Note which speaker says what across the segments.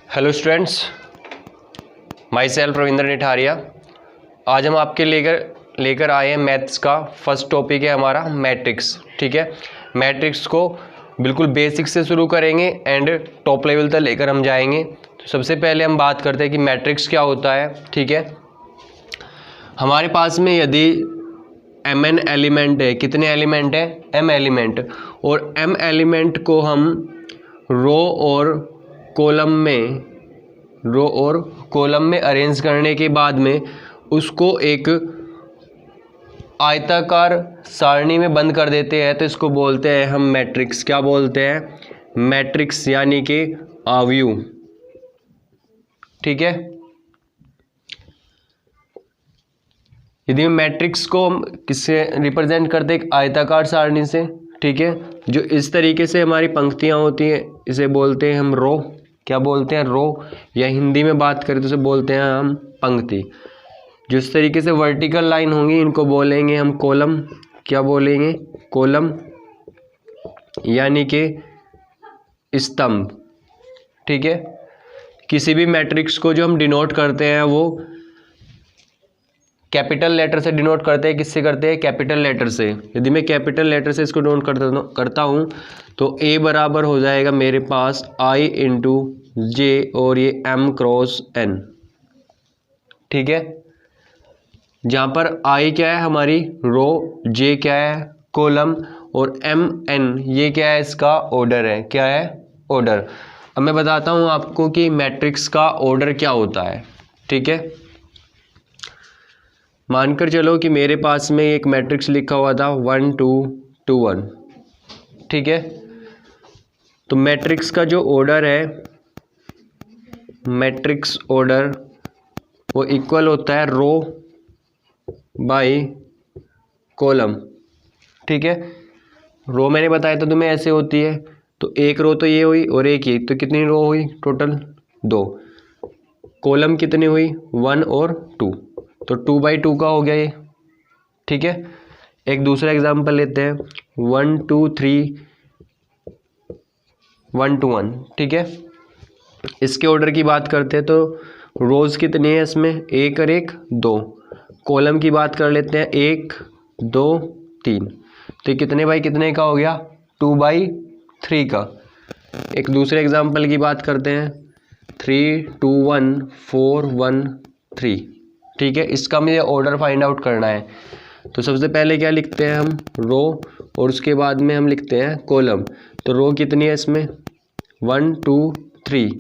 Speaker 1: Hello students, myself Ravindra Nitharia. आज हम आपके लेकर आए हैं मैथ्स का फर्स्ट टॉपिक है हमारा मैट्रिक्स। ठीक है, मैट्रिक्स को बिल्कुल बेसिक से शुरू करेंगे एंड टॉप लेवल तक लेकर हम जाएंगे। तो सबसे पहले हम बात करते हैं कि मैट्रिक्स क्या होता है। ठीक है, हमारे पास में यदि mn एलिमेंट है, कितने एलिमेंट है? m एलिमेंट, और m एलिमेंट को हम रो और कॉलम में अरेंज करने के बाद में उसको एक आयताकार सारणी में बंद कर देते हैं, तो इसको बोलते हैं हम मैट्रिक्स। क्या बोलते हैं? मैट्रिक्स, यानी कि आव्यूह। ठीक है, यदि हम मैट्रिक्स को हम किससे रिप्रेजेंट करते हैं? एक आयताकार सारणी से। ठीक है, जो इस तरीके से हमारी पंक्तियां होती हैं, इसे बोलते हैं हम रो। क्या बोलते हैं? रो। या हिंदी में बात करें तो इसे बोलते हैं हम पंक्ति। जो इस तरीके से वर्टिकल लाइन होंगी, इनको बोलेंगे हम कॉलम। क्या बोलेंगे? कॉलम, यानी कि स्तंभ। ठीक है, किसी भी मैट्रिक्स को जो हम डिनोट करते हैं वो कैपिटल लेटर से डिनोट करते हैं। किससे करते हैं? कैपिटल लेटर से। यदि मैं कैपिटल लेटर से इसको डिनोट करता हूँ तो A बराबर हो जाएगा मेरे पास I इंटू जे और ये M क्रॉस N। ठीक है, जहाँ पर I क्या है? हमारी रो, J क्या है? कॉलम, और MN ये क्या है? इसका ऑर्डर है। क्या है? ऑर्डर। अब मैं बताता हूँ आपको कि मैट्रिक्स का ऑर्डर क्या होता है। ठीक है, मानकर चलो कि मेरे पास में एक मैट्रिक्स लिखा हुआ था 1 2 2 1। ठीक है, तो मैट्रिक्स का जो ऑर्डर है, मैट्रिक्स ऑर्डर वो इक्वल होता है रो बाय कॉलम। ठीक है, रो मैंने बताया था तुम्हें ऐसे होती है, तो एक रो तो ये हुई और एक ये, तो कितनी रो हुई टोटल? 2। कॉलम कितनी हुई? 1 और 2, तो 2 बाई 2 का हो गया ये। ठीक है, एक दूसरा एग्जांपल लेते हैं 1 2 3 1 2 1। ठीक है, इसके ऑर्डर की बात करते हैं तो रोज कितनी है इसमें? 1 और 1 2। कॉलम की बात कर लेते हैं 1 2 3, तो कितने बाई कितने का हो गया? 2 बाई 3 का। एक दूसरे एग्जांपल की बात करते हैं 3 2 1 4 1 3। ठीक है, इसका मुझे ऑर्डर फाइंड आउट करना है, तो सबसे पहले क्या लिखते हैं हम? रो, और उसके बाद में हम लिखते हैं कॉलम। तो रो कितनी है इसमें? 1 2 3।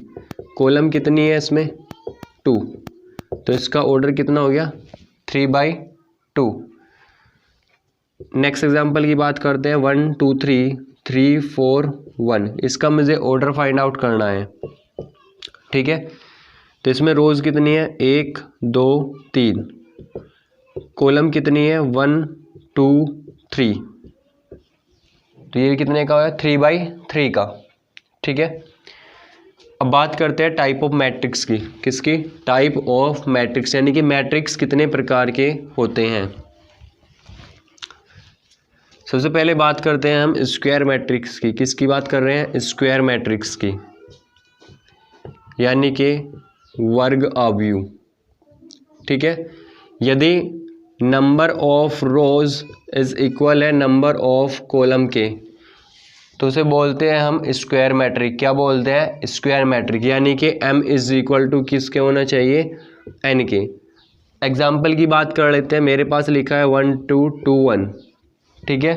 Speaker 1: कॉलम कितनी है इसमें? 2, तो इसका ऑर्डर कितना हो गया? 3 बाई 2। नेक्स्ट एग्जांपल की बात करते हैं 1 2 3 3 4 1। इसका मुझे ऑर्डर फाइंड आउट करना है। ठीक है, तो इसमें रोज कितनी है? 1 2 3। कॉलम कितनी है? 1 2 3, तो ये कितने का है? 3 बाई 3 का। ठीक है, अब बात करते हैं टाइप ऑफ मैट्रिक्स की। किसकी? टाइप ऑफ मैट्रिक्स, यानी कि मैट्रिक्स कितने प्रकार के होते हैं। सबसे पहले बात करते हैं हम स्क्वायर मैट्रिक्स की। किसकी बात कर रहे हैं? स्क्वायर मैट्रिक्स की, यानी कि वर्ग आव्यूह। ठीक है, यदि number of rows is equal है नंबर ऑफ कॉलम के, तो उसे बोलते हैं हम स्क्वायर मैट्रिक। क्या बोलते हैं? स्क्वायर मैट्रिक, यानी कि m इज इक्वल टू किसके होना चाहिए? n के। एग्जाम्पल की बात कर लेते हैं, मेरे पास लिखा है 1 2 2 1। ठीक है,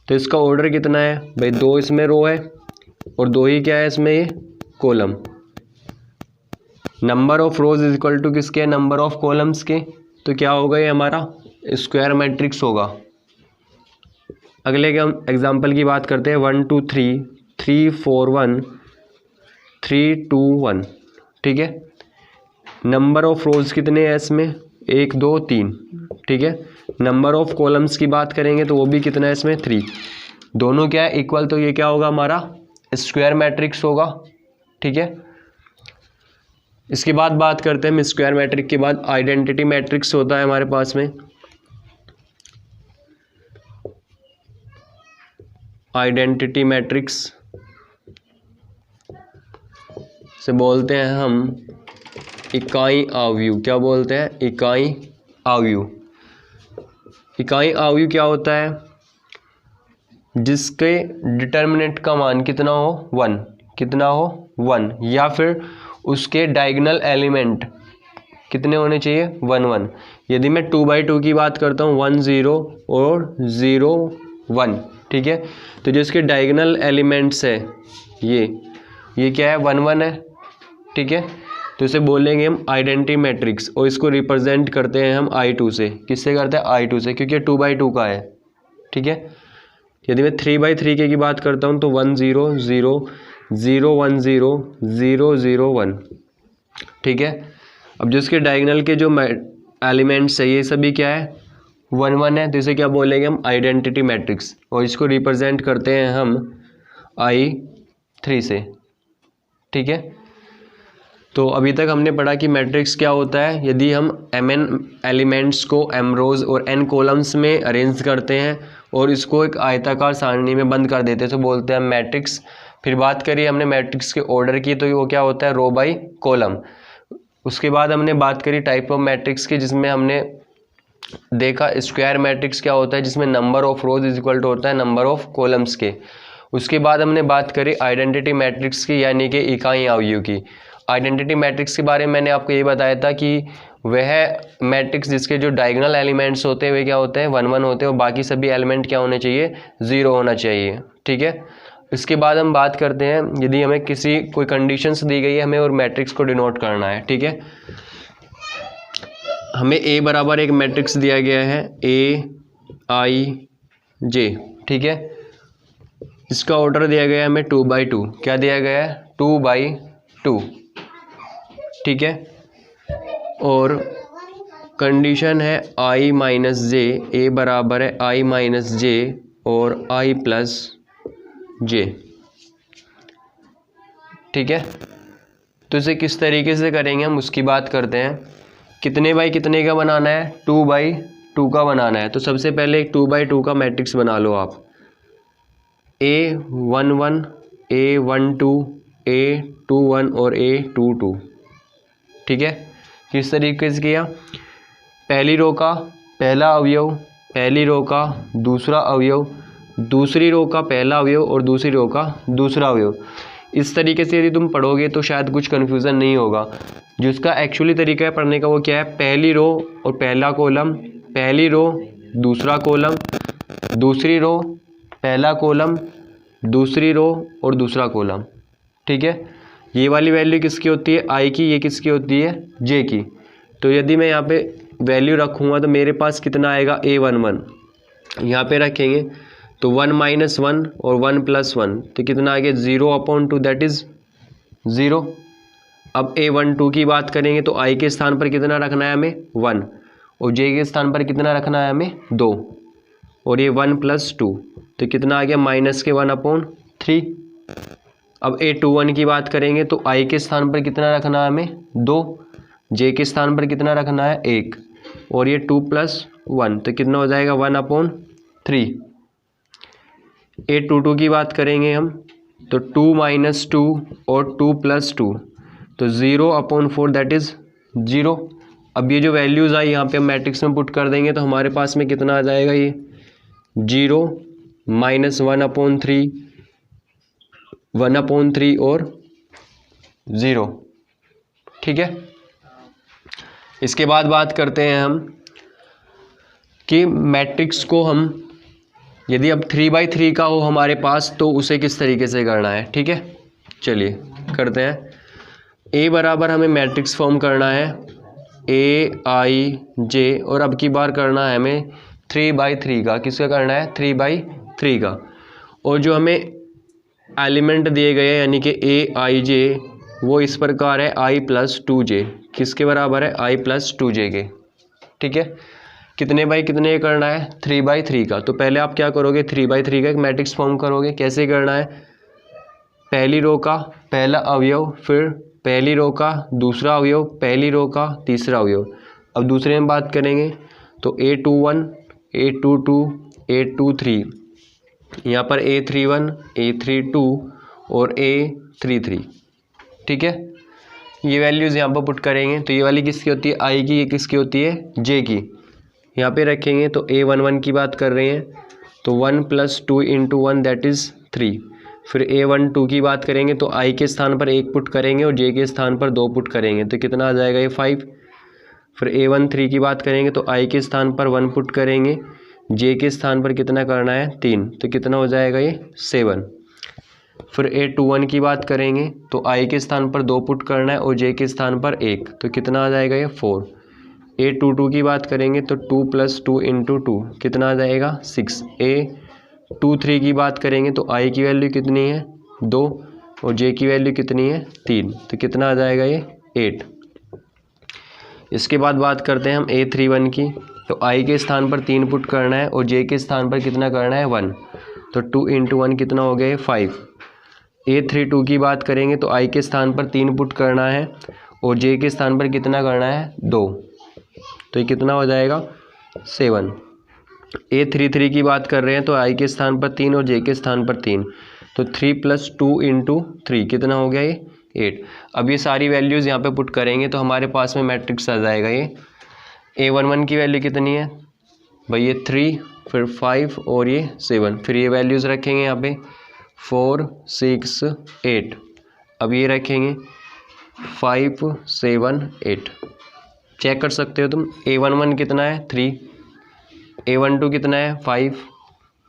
Speaker 1: तो इसका ऑर्डर कितना है भाई? 2 इसमें रो है और 2 ही क्या है इसमें? ये column. Number of rows is equal to किसके? नंबर ऑफ कॉलम्स के। तो क्या होगा? ये हमारा स्क्वायर मैट्रिक्स होगा। अगले के हम एग्जाम्पल की बात करते हैं 1 2 3 3 4 1 3 2 1। ठीक है, नंबर ऑफ रोज कितने हैं इसमें? 1 2 3। ठीक है, नंबर ऑफ कॉलम्स की बात करेंगे तो वो भी कितना है इसमें? 3। दोनों क्या है? इक्वल, तो ये क्या होगा? हमारा स्क्वायर मैट्रिक्स होगा। ठीक है, इसके बाद बात करते हैं हम स्क्वायर मैट्रिक्स के बाद आइडेंटिटी मैट्रिक्स होता है हमारे पास में। आइडेंटिटी मैट्रिक्स से बोलते हैं हम इकाई आव्यूह। क्या बोलते हैं? इकाई आव्यूह। इकाई आव्यूह क्या होता है? जिसके डिटर्मिनेंट का मान कितना हो? 1। कितना हो? 1। या फिर उसके डायगोनल एलिमेंट कितने होने चाहिए? 1 1। यदि मैं 2/2 की बात करता हूँ 1 0 और 0 1, ठीक है। तो जो इसके डायगोनल एलिमेंट्स है ये क्या है? 1 1 है, ठीक है। तो इसे बोलेंगे हम आइडेंटिटी मैट्रिक्स और इसको रिप्रेजेंट करते हैं हम I2 से। किससे करते हैं? I2 से, क्योंकि 2/2 का है, ठीक है। यदि मैं 3/3 की बात करता हूँ तो 1 0 0 0 1 0 0 0 1, ठीक है। अब जो इसके डायगोनल के जो एलिमेंट्स है ये सभी क्या है? 1 1 है। तो इसे क्या बोलेंगे हम? आइडेंटिटी मैट्रिक्स, और इसको रिप्रेजेंट करते हैं हम I3 से, ठीक है। तो अभी तक हमने पढ़ा कि मैट्रिक्स क्या होता है। यदि हम mn एलिमेंट्स को m रोज और n कॉलम्स में अरेंज करते हैं और इसको एक आयताकार सारणी में बंद कर देते हैं तो बोलते हैं मैट्रिक्स। फिर बात करी हमने मैट्रिक्स के ऑर्डर की, तो वो क्या होता है? रो बाई कॉलम। उसके बाद हमने बात करी टाइप ऑफ मैट्रिक्स की, जिसमें हमने देखा स्क्वायर मैट्रिक्स क्या होता है, जिसमें number of rows is equal to होता है नंबर ऑफ कॉलम्स के। उसके बाद हमने बात करी आइडेंटिटी मैट्रिक्स की, यानी कि इकाई आव्यूह की। आइडेंटिटी मैट्रिक्स के बारे में मैंने आपको ये बताया था कि वह मैट्रिक्स जिसके जो डायगोनल एलिमेंट्स होते हैं वे क्या होते हैं? 1 1 होते हैं, और बाकी सभी एलिमेंट क्या होने चाहिए? 0 होना चाहिए, ठीक है। इसके बाद हम बात करते हैं यदि हमें कोई कंडीशंस दी गई है हमें और मैट्रिक्स को डिनोट करना है, ठीक है। हमें A बराबर एक मैट्रिक्स दिया गया है AIJ, ठीक है। इसका ऑर्डर दिया गया है हमें 2/2। क्या दिया गया है? 2/2, ठीक है। और कंडीशन है I माइनस जे, A बराबर है I माइनस जे और I प्लस जे, ठीक है। तो इसे किस तरीके से करेंगे हम उसकी बात करते हैं। कितने बाई कितने का बनाना है? 2/2 का बनाना है। तो सबसे पहले एक 2/2 का मैट्रिक्स बना लो आप। A11 A12 A21 और A22, ठीक है। किस तरीके से किया? पहली रो का पहला अवयव, पहली रो का दूसरा अवयव, दूसरी रो का पहला अवयव और दूसरी रो का दूसरा अवयव। इस तरीके से यदि तुम पढ़ोगे तो शायद कुछ कन्फ्यूज़न नहीं होगा। जो इसका एक्चुअली तरीका है पढ़ने का वो क्या है? पहली रो और पहला कॉलम, पहली रो दूसरा कॉलम, दूसरी रो पहला कॉलम, दूसरी रो और दूसरा कॉलम, ठीक है। ये वाली वैल्यू किसकी होती है? I की। ये किसकी होती है? J की। तो यदि मैं यहाँ पे वैल्यू रखूँगा तो मेरे पास कितना आएगा? A11 यहाँ पे रखेंगे तो 1 - 1 और 1 + 1, तो कितना आ गया? 0/2, दैट इज़ 0। अब A12 की बात करेंगे तो I के स्थान पर कितना रखना है हमें? 1, और J के स्थान पर कितना रखना है हमें? 2, और ये 1 + 2, तो कितना आ गया? -1/3। अब A21 की बात करेंगे तो I के स्थान पर कितना रखना है हमें? 2, J के स्थान पर कितना रखना है? 1, और ये 2 + 1, तो कितना हो जाएगा? 1/3। A22 की बात करेंगे हम तो 2 - 2 और 2 + 2, तो 0/4, दैट इज़ 0। अब ये जो वैल्यूज़ आई यहाँ पे हम मैट्रिक्स में पुट कर देंगे तो हमारे पास में कितना आ जाएगा? ये 0 -1/3, 1/3 और 0, ठीक है। इसके बाद बात करते हैं हम कि मैट्रिक्स को हम यदि अब 3/3 का हो हमारे पास तो उसे किस तरीके से करना है, ठीक है। चलिए करते हैं। A बराबर हमें मैट्रिक्स फॉर्म करना है AIJ, और अब की बार करना है हमें 3/3 का। किसका करना है? 3/3 का। और जो हमें एलिमेंट दिए गए हैं यानी कि AIJ वो इस प्रकार है I + 2J। किसके बराबर है? I + 2J के, ठीक है। कितने बाई कितने करना है? 3/3 का। तो पहले आप क्या करोगे? 3/3 का एक मैट्रिक्स फॉर्म करोगे। कैसे करना है? पहली रो का पहला अवयव, फिर पहली रो का दूसरा अवयव, पहली रो का तीसरा अवयव। अब दूसरे में बात करेंगे तो A21 A22 A23, यहाँ पर A31 A32 और A33, ठीक है। ये वैल्यूज़ यहाँ पर पुट करेंगे तो ये वाली किसकी होती है आई की, ये किसकी होती है जे की। यहाँ पे रखेंगे तो A11 की बात कर रहे हैं तो 1 + 2 × 1 दैट इज़ 3। फिर A12 की बात करेंगे तो आई के स्थान पर 1 पुट करेंगे और जे के स्थान पर 2 पुट करेंगे तो कितना आ जाएगा ये 5। फिर A13 की बात करेंगे तो आई के स्थान पर 1 पुट करेंगे, जे के स्थान पर कितना करना है 3 तो कितना हो जाएगा ये 7। फिर A21 की बात करेंगे तो आई के स्थान पर 2 पुट करना है और जे के स्थान पर 1 तो कितना आ जाएगा ये 4। A22 की बात करेंगे तो 2 + 2 × 2 कितना आ जाएगा 6। A23 की बात करेंगे तो आई की वैल्यू कितनी है 2 और जे की वैल्यू कितनी है 3 तो कितना आ जाएगा ये 8। इसके बाद बात करते हैं हम A31 की तो आई के स्थान पर 3 पुट करना है और जे के स्थान पर कितना करना है 1 तो 2 × 1 कितना हो गया 5। A32 की बात करेंगे तो आई के स्थान पर 3 पुट करना है और जे के स्थान पर कितना करना है 2 तो ये कितना हो जाएगा 7। A33 की बात कर रहे हैं तो आई के स्थान पर 3 और जे के स्थान पर 3 तो 3 + 2 × 3 कितना हो गया ये 8। अब ये सारी वैल्यूज़ यहाँ पे पुट करेंगे तो हमारे पास में मैट्रिक्स आ जाएगा ये। A11 की वैल्यू कितनी है भाई ये 3, फिर 5 और ये 7। फिर ये वैल्यूज़ रखेंगे यहाँ पे 4 6 8। अब ये रखेंगे 5 7 8। चेक कर सकते हो तुम A11 कितना है 3, A12 कितना है 5,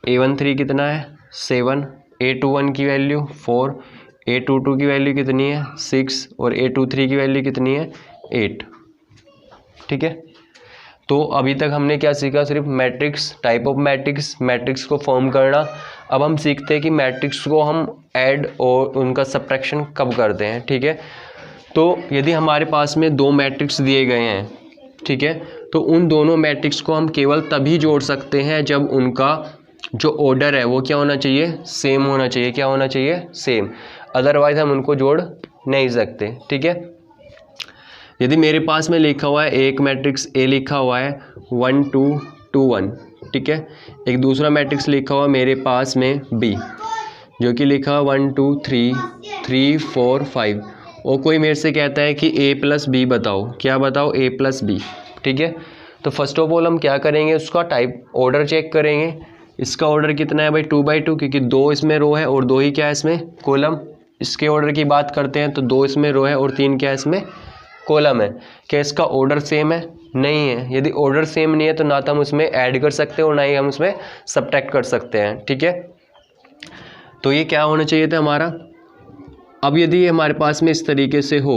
Speaker 1: A13 कितना है 7, A21 की वैल्यू 4, A22 की वैल्यू कितनी है 6 और A23 की वैल्यू कितनी है 8। ठीक है, तो अभी तक हमने क्या सीखा, सिर्फ matrix, type of matrix, matrix को फॉर्म करना। अब हम सीखते हैं कि मैट्रिक्स को हम ऐड और उनका सब्ट्रैक्शन कब करते हैं। ठीक है, तो यदि हमारे पास में 2 मैट्रिक्स दिए गए हैं, ठीक है, तो उन दोनों मैट्रिक्स को हम केवल तभी जोड़ सकते हैं जब उनका जो ऑर्डर है वो क्या होना चाहिए, सेम होना चाहिए। क्या होना चाहिए, सेम, अदरवाइज हम उनको जोड़ नहीं सकते। ठीक है, यदि मेरे पास में लिखा हुआ है एक मैट्रिक्स ए लिखा हुआ है 1 2 2 1, ठीक है, एक दूसरा मैट्रिक्स लिखा हुआ मेरे पास में बी जो कि लिखा हुआ 1 2 3 3 4 5, और कोई मेरे से कहता है कि a + b बताओ, क्या बताओ a + b। ठीक है, तो फर्स्ट ऑफ ऑल हम क्या करेंगे, उसका टाइप ऑर्डर चेक करेंगे। इसका ऑर्डर कितना है भाई 2/2, क्योंकि 2 इसमें रो है और 2 ही क्या है इसमें कॉलम। इसके ऑर्डर की बात करते हैं तो 2 इसमें रो है और 3 क्या है इसमें कॉलम है। क्या इसका ऑर्डर सेम है, नहीं है। यदि ऑर्डर सेम नहीं है तो ना तो हम उसमें ऐड कर सकते हैं और ना ही हम उसमें सब्ट्रैक्ट कर सकते हैं। ठीक है, तो ये क्या होना चाहिए था हमारा। अब यदि ये हमारे पास में इस तरीके से हो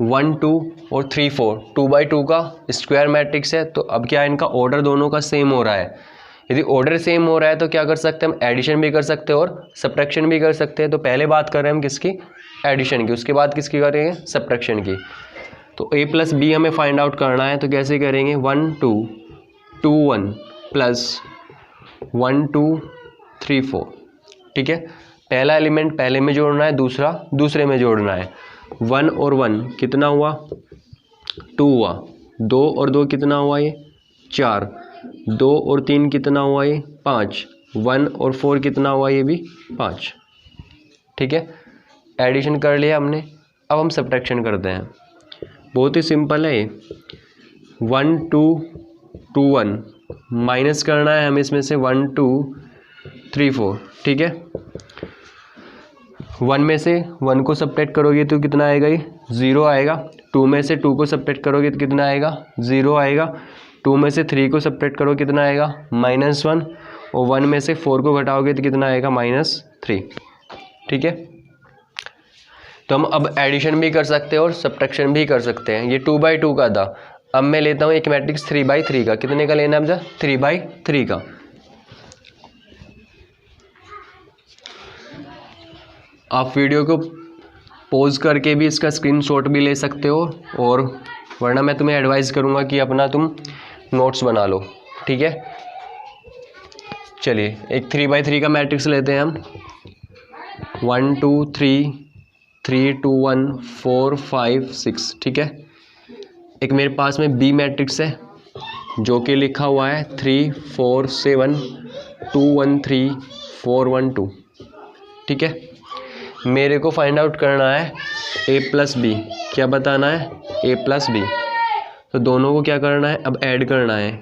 Speaker 1: 1 2 और 3 4 2/2 का स्क्वायर मैट्रिक्स है, तो अब क्या इनका ऑर्डर दोनों का सेम हो रहा है। यदि ऑर्डर सेम हो रहा है तो क्या कर सकते हैं हम, एडिशन भी कर सकते हैं और सब्ट्रैक्शन भी कर सकते हैं। तो पहले बात कर रहे हैं हम किसकी, एडिशन की, उसके बाद किसकी करेंगे, सब्ट्रैक्शन की। तो a + b हमें फाइंड आउट करना है, तो कैसे करेंगे 1 2 2 1 + 1 2 3 4। ठीक है, पहला एलिमेंट पहले में जोड़ना है, दूसरा दूसरे में जोड़ना है। 1 और 1 कितना हुआ 2 हुआ, 2 और 2 कितना हुआ ये 4, 2 और 3 कितना हुआ ये 5, 1 और 4 कितना हुआ ये भी 5। ठीक है, एडिशन कर लिया हमने। अब हम सब्ट्रैक्शन करते हैं, बहुत ही सिंपल है ये। 1 2 2 1 माइनस करना है हमें इसमें से 1 2 3 4। ठीक है, 1 में से 1 को सब्ट्रैक्ट करोगे तो कितना आएगा, ये 0 आएगा। 2 में से 2 को सब्ट्रैक्ट करोगे तो कितना आएगा, 0 आएगा। 2 में से 3 को सब्ट्रैक्ट करोगे कितना आएगा, -1, और 1 में से 4 को घटाओगे तो कितना आएगा, -3। ठीक है, तो हम अब एडिशन भी कर सकते हैं और सब्ट्रैक्शन भी कर सकते हैं। ये 2/2 का था। अब मैं लेता हूँ एक मैट्रिक्स 3/3 का। कितने का लेना है मुझे, 3/3 का। आप वीडियो को पॉज करके भी इसका स्क्रीनशॉट भी ले सकते हो, और वरना मैं तुम्हें एडवाइस करूँगा कि अपना तुम नोट्स बना लो। ठीक है, चलिए एक 3/3 का मैट्रिक्स लेते हैं हम। 1 2 3 3 2 1 4 5 6। ठीक है, एक मेरे पास में बी मैट्रिक्स है जो कि लिखा हुआ है 3 4 7 2 1 3 4 1 2। ठीक है, मेरे को फाइंड आउट करना है a + b। क्या बताना है, a प्लस बी। तो दोनों को क्या करना है, अब ऐड करना है।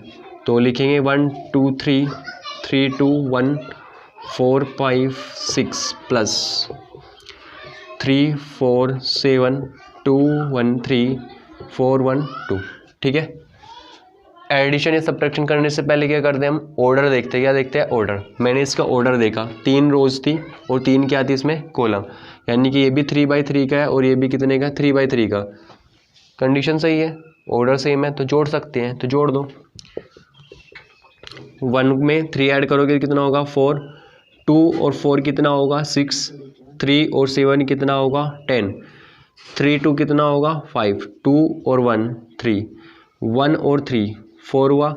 Speaker 1: तो लिखेंगे 1 2 3 3 2 1 4 5 6 प्लस 3 4 7 2 1 3 4 1 2। ठीक है। एडिशन या सब्ट्रैक्शन करने से पहले क्या करते हैं हम, ऑर्डर देखते हैं। क्या देखते हैं, ऑर्डर। मैंने इसका ऑर्डर देखा, 3 रोज थी और 3 क्या थी इसमें, कॉलम। यानी कि ये भी 3/3 का है और ये भी कितने का, 3/3 का। कंडीशन सही है, ऑर्डर सेम है, तो जोड़ सकते हैं। तो जोड़ दो। 1 में 3 ऐड करोगे कितना होगा, 4। 2 और 4 कितना होगा, 6। 3 और 7 कितना होगा, 10। 3 2 कितना होगा, 5। 2 और 1 3। 1 और 3 4 हुआ।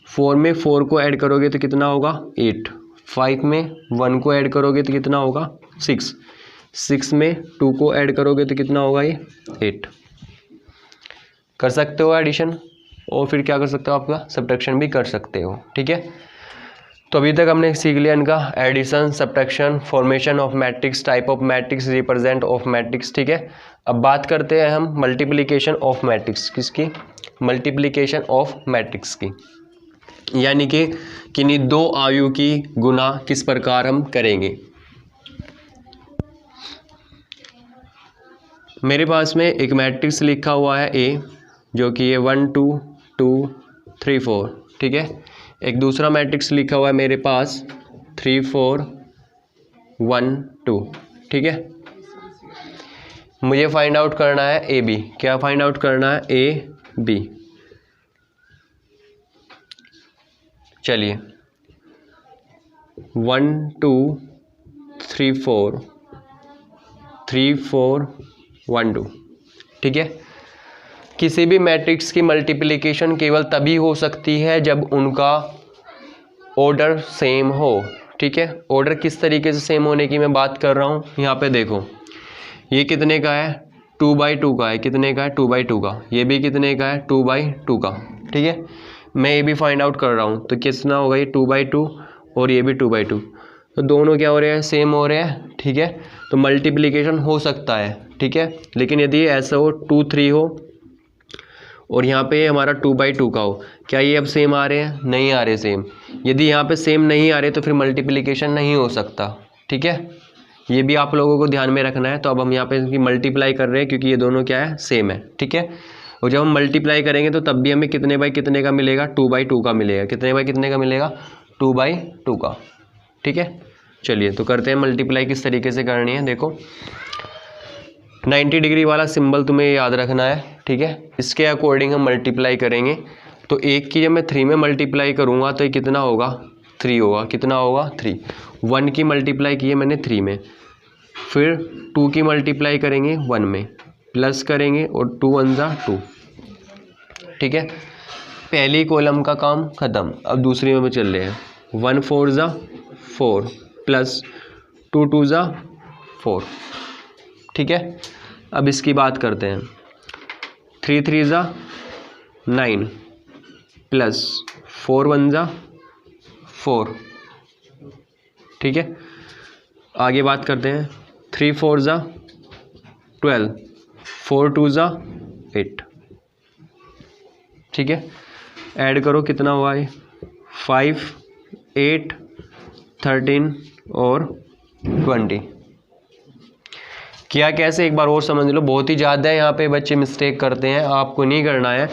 Speaker 1: 4 में 4 को ऐड करोगे तो कितना होगा, 8। 5 में 1 को ऐड करोगे तो कितना होगा, 6। 6 में 2 को ऐड करोगे तो कितना होगा, ये 8। कर सकते हो एडिशन, और फिर क्या कर सकते हो, आपका सब्ट्रैक्शन भी कर सकते हो। ठीक है। तो अभी तक हमने सीख लिया इनका addition, subtraction, formation of matrix, type of matrix, represent of matrix. ठीक है। अब बात करते हैं हम मल्टीप्लिकेशन ऑफ मैट्रिक्स। किसकी, मल्टीप्लिकेशन ऑफ मैट्रिक्स की, यानी कि किन्हीं दो आयु की गुना किस प्रकार हम करेंगे। मेरे पास में एक मैट्रिक्स लिखा हुआ है ए, जो कि ये 1 2 2 3 4। ठीक है। एक दूसरा मैट्रिक्स लिखा हुआ है मेरे पास 3 4 1 2। ठीक है। मुझे फाइंड आउट करना है ए बी। क्या फाइंड आउट करना है, ए बी। चलिए 1 2 3 4 3 4 1 2। ठीक है। किसी भी मैट्रिक्स की मल्टीप्लिकेशन केवल तभी हो सकती है जब उनका ऑर्डर सेम हो। ठीक है। ऑर्डर किस तरीके से सेम होने की मैं बात कर रहा हूँ, यहाँ पे देखो, ये कितने का है, 2/2 का है। कितने का है, 2/2 का। ये भी कितने का है, 2/2 का। ठीक है। मैं ये भी फाइंड आउट कर रहा हूँ, तो कितना होगा, ये 2/2 और ये भी 2/2। तो दोनों क्या हो रहे हैं, सेम हो रहे हैं। ठीक है। तो मल्टीप्लिकेशन हो सकता है। ठीक है। लेकिन यदि ऐसा हो 2 3 हो और यहाँ पे हमारा 2/2 का हो, क्या ये अब सेम आ रहे हैं, नहीं आ रहे सेम। यदि यहाँ पे सेम नहीं आ रहे तो फिर मल्टीप्लिकेशन नहीं हो सकता। ठीक है। ये भी आप लोगों को ध्यान में रखना है। तो अब हम यहाँ पे इनकी मल्टीप्लाई कर रहे हैं क्योंकि ये दोनों क्या है, सेम है। ठीक है। और जब हम मल्टीप्लाई करेंगे तो तब भी हमें कितने बाई कितने का मिलेगा, 2/2 का मिलेगा। कितने बाई कितने का मिलेगा, 2/2 का। ठीक है। चलिए तो करते हैं मल्टीप्लाई, किस तरीके से करनी है। देखो 90 डिग्री वाला सिंबल तुम्हें याद रखना है। ठीक है। इसके अकॉर्डिंग हम मल्टीप्लाई करेंगे। तो 1 की जब मैं 3 में मल्टीप्लाई करूँगा तो ये कितना होगा, 3 होगा। कितना होगा, 3। 1 की मल्टीप्लाई की है मैंने 3 में, फिर 2 की मल्टीप्लाई करेंगे 1 में, प्लस करेंगे और 2 1 जा 2। ठीक है। पहली कॉलम का काम ख़त्म। अब दूसरी में चल रहे हैं। 1 4 जा 4 प्लस 2 2 जा 4। ठीक है। अब इसकी बात करते हैं। 3 3 जा 9 प्लस 4 1 जा 4। ठीक है। आगे बात करते हैं। 3 4 जा 12, 4 2 जा 8। ठीक है। ऐड करो कितना हुआ है, 5 8 13 और 20। क्या कैसे, एक बार और समझ लो। बहुत ही ज़्यादा है यहाँ पे बच्चे मिस्टेक करते हैं, आपको नहीं करना है।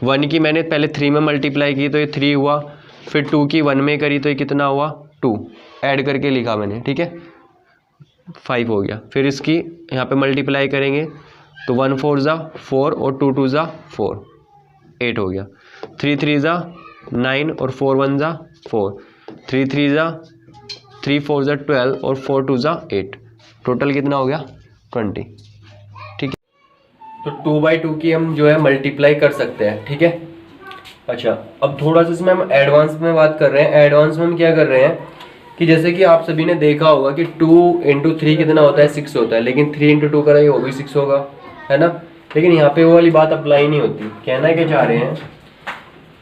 Speaker 1: 1 की मैंने पहले 3 में मल्टीप्लाई की तो ये 3 हुआ, फिर 2 की 1 में करी तो ये कितना हुआ, 2। ऐड करके लिखा मैंने। ठीक है। 5 हो गया। फिर इसकी यहाँ पे मल्टीप्लाई करेंगे तो 1 4 जा 4 और 2 2 जा 4, 8 हो गया। 3 3 जा 9 और 4 1 जा 4, 3 3 जा 3 4 जा 12 और 4 2 जा 8। टोटल कितना हो गया, 20। ठीक है। तो 2/2 की हम जो है मल्टीप्लाई कर सकते हैं। ठीक है। अच्छा, अब थोड़ा सा इसमें हम एडवांस में बात कर रहे हैं। एडवांस में हम क्या कर रहे हैं कि जैसे कि आप सभी ने देखा होगा कि 2 × 3 कितना होता है, 6 होता है। लेकिन 3 × 2 करेंगे वो भी 6 होगा, है ना। लेकिन यहाँ पे वो वाली बात अप्लाई नहीं होती। कहना क्या चाह रहे हैं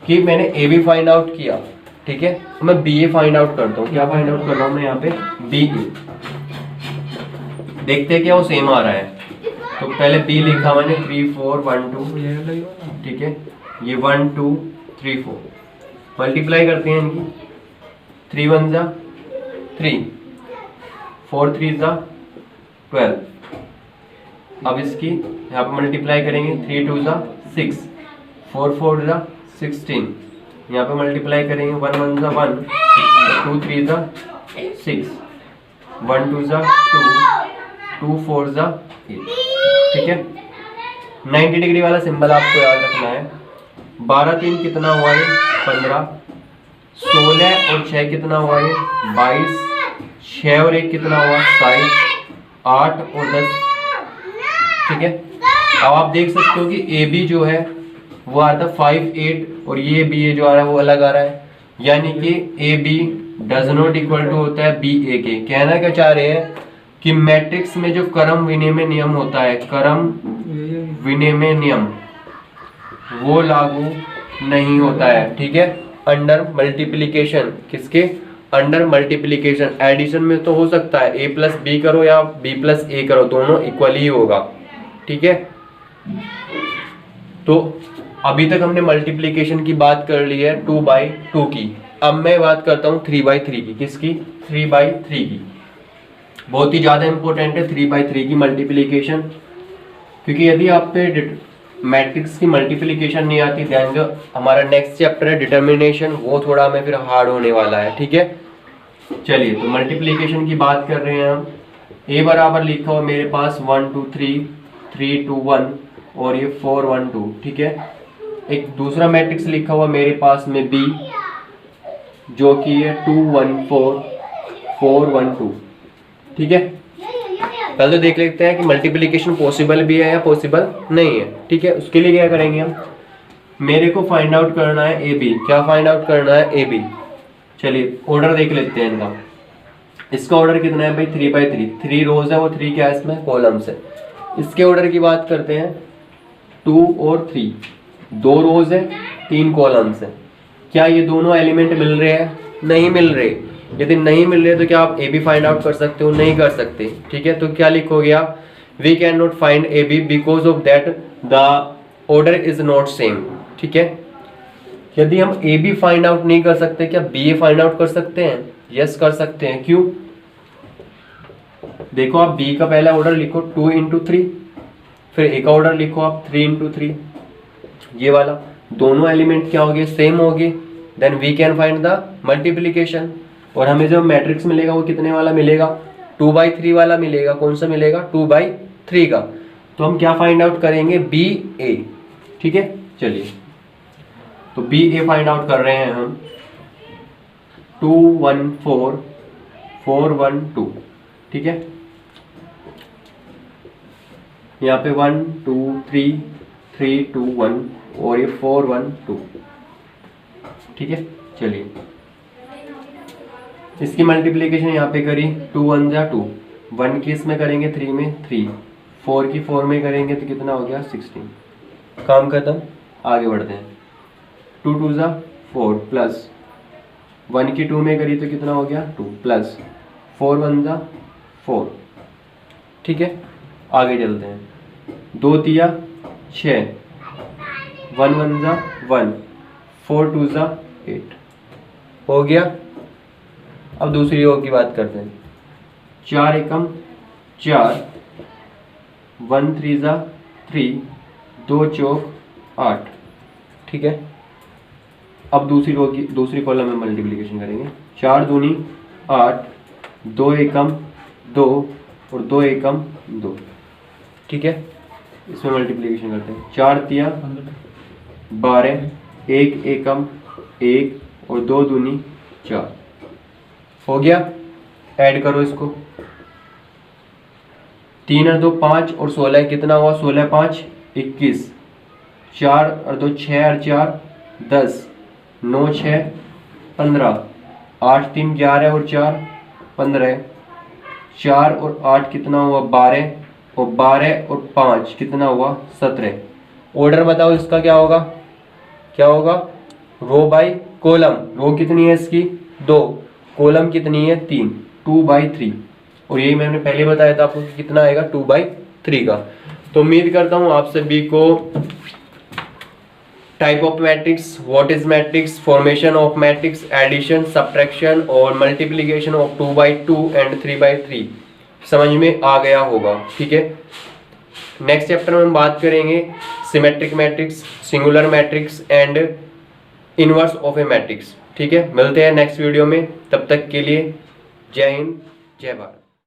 Speaker 1: कि मैंने ए बी फाइंड आउट किया, ठीक है, मैं बी ए फाइंड आउट करता हूँ। क्या फाइंड आउट कर रहा हूँ मैं यहाँ पे, बी ए। देखते हैं क्या वो सेम आ रहा है। तो पहले बी लिखा मैंने 3 4 1 2, ठीक है, ये 1 2 3 4 मल्टीप्लाई करते हैं इनकी, 3 1 जा 3, 4 3 जा 12। अब इसकी यहाँ पर मल्टीप्लाई करेंगे, 3 2 जा 6, 4 4 जा 16, यहाँ पे मल्टीप्लाई करेंगे, 1 1 जा 1, 2 3 जा 6, 1 2 जा 2, 2 4 जा 8, ठीक है। 90 डिग्री वाला सिंबल आपको याद रखना है। 12 3 कितना हुआ है 15, 16 और 6 कितना हुआ है 22, 6 और 1 कितना हुआ 27, 8 और 10, ठीक है। अब आप देख सकते हो कि ए बी जो है वो आ रहा था 5 8 और ये बी ए जो आ रहा है वो अलग आ रहा है, यानी कि A B does not equal to होता है बी ए के। कहना क्या चाह रहे हैं कि मैट्रिक्स में जो क्रम विनिमय नियम होता है, क्रम विनिमय नियम वो लागू नहीं होता है, ठीक है, अंडर मल्टीप्लिकेशन। किसके अंडर मल्टीप्लिकेशन? एडिशन में तो हो सकता है ए प्लस बी करो या बी प्लस ए करो, दोनों इक्वल ही होगा, ठीक है। तो अभी तक हमने मल्टीप्लिकेशन की बात कर ली है 2/2 की। अब मैं बात करता हूँ 3/3 की। किसकी? 3/3 की। बहुत ही ज़्यादा इंपॉर्टेंट है 3/3 की मल्टीप्लिकेशन, क्योंकि यदि आप पे मैट्रिक्स की मल्टीप्लिकेशन नहीं आती, ध्यान दो, हमारा नेक्स्ट चैप्टर है डिटर्मिनेशन, वो थोड़ा हमें फिर हार्ड होने वाला है, ठीक है। चलिए, तो मल्टीप्लिकेशन की बात कर रहे हैं हम। ए बराबर लिखा हुआ मेरे पास 1 2 3, 3 2 1 और ये 4 1 2, ठीक है। एक दूसरा मैट्रिक्स लिखा हुआ मेरे पास में बी, जो कि है 2 1 4 4 1 2, ठीक है। पहले तो देख लेते हैं कि मल्टीप्लिकेशन पॉसिबल भी है या पॉसिबल नहीं है, ठीक है। उसके लिए क्या करेंगे हम, मेरे को फाइंड आउट करना है ए बी। क्या फाइंड आउट करना है? A B. चलिए ऑर्डर देख लेते हैं इनका। इसका ऑर्डर कितना है भाई? 3/3। 3 रोज है, वो 3 क्या है इसमें? कॉलम्स है। इसके ऑर्डर की बात करते हैं 2 और 3, 2 रोज है, 3 कॉलम्स है। क्या ये दोनों एलिमेंट मिल रहे हैं? नहीं मिल रहे। यदि नहीं मिल रहे तो क्या आप ए बी फाइंड आउट कर सकते हो? नहीं कर सकते, ठीक है। तो क्या लिखोगे आप? We can not find A B because of that the order is not same, ठीक है। यदि हम ए बी फाइंड आउट नहीं कर सकते, क्या बी ए फाइंड आउट कर सकते हैं? यस कर सकते हैं। क्यों? देखो, आप बी का पहला ऑर्डर लिखो 2 × 3, फिर ए का ऑर्डर लिखो आप 3 × 3, ये वाला, दोनों एलिमेंट क्या हो गए? सेम हो गए। Then we can find the multiplication, और हमें जो मैट्रिक्स मिलेगा वो कितने वाला मिलेगा? 2/3 वाला मिलेगा। कौन सा मिलेगा? 2/3 का। तो हम क्या फाइंड आउट करेंगे? बी ए, ठीक है। चलिए, तो बी ए फाइंड आउट कर रहे हैं हम। 2 1 4 4 1 2, ठीक है। यहाँ पे 1 2 3 3 2 1 और ये 4 1 2, ठीक है। चलिए, इसकी मल्टीप्लिकेशन यहाँ पे करी, 2 1 जा 2, 1 की इसमें करेंगे 3 में 3, 4 की 4 में करेंगे तो कितना हो गया? 16। काम खत्म, आगे बढ़ते हैं। 2 2 जा 4 प्लस 1 की 2 में करी तो कितना हो गया? 2 प्लस 4 1 जा 4, ठीक है। आगे चलते हैं। 2 3 6, 1 1 जा 1, 4 2 जा 8, हो गया। अब दूसरी रो की बात करते हैं। 4 एकम 4, 1 3 जा 3, 2 चौक 8, ठीक है। अब दूसरी रो की दूसरी कॉलम में मल्टीप्लिकेशन करेंगे। 4 दूनी 8, 2 एकम 2 और 2 एकम 2, ठीक है। इसमें मल्टीप्लिकेशन करते हैं। 4 तिया 12, 1 एकम 1 और 2 दूनी 4, हो गया। ऐड करो इसको। 3 और 2 5 और 16 कितना हुआ? 16 5 21, 4 और 2 6 और 4 10, 9 6 15, 8 3 11 और 4 15, 4 और 8 कितना हुआ? 12 और 12 और 5 कितना हुआ? 17। ऑर्डर बताओ इसका क्या होगा? क्या होगा? रो बाय कॉलम। रो कितनी है इसकी? 2, कॉलम कितनी है? 3, 2/3। और यही मैंने पहले बताया था आपको कि कितना आएगा? 2/3 का। तो उम्मीद करता हूँ आप सभी को type of matrix, what is matrix, formation of matrix, addition, subtraction और मल्टीप्लिकेशन ऑफ 2/2 एंड 3/3 समझ में आ गया होगा। ठीक है, नेक्स्ट चैप्टर में हम बात करेंगे symmetric matrix, singular matrix and inverse of A matrix. ठीक है, मिलते हैं नेक्स्ट वीडियो में, तब तक के लिए जय हिंद, जय भारत।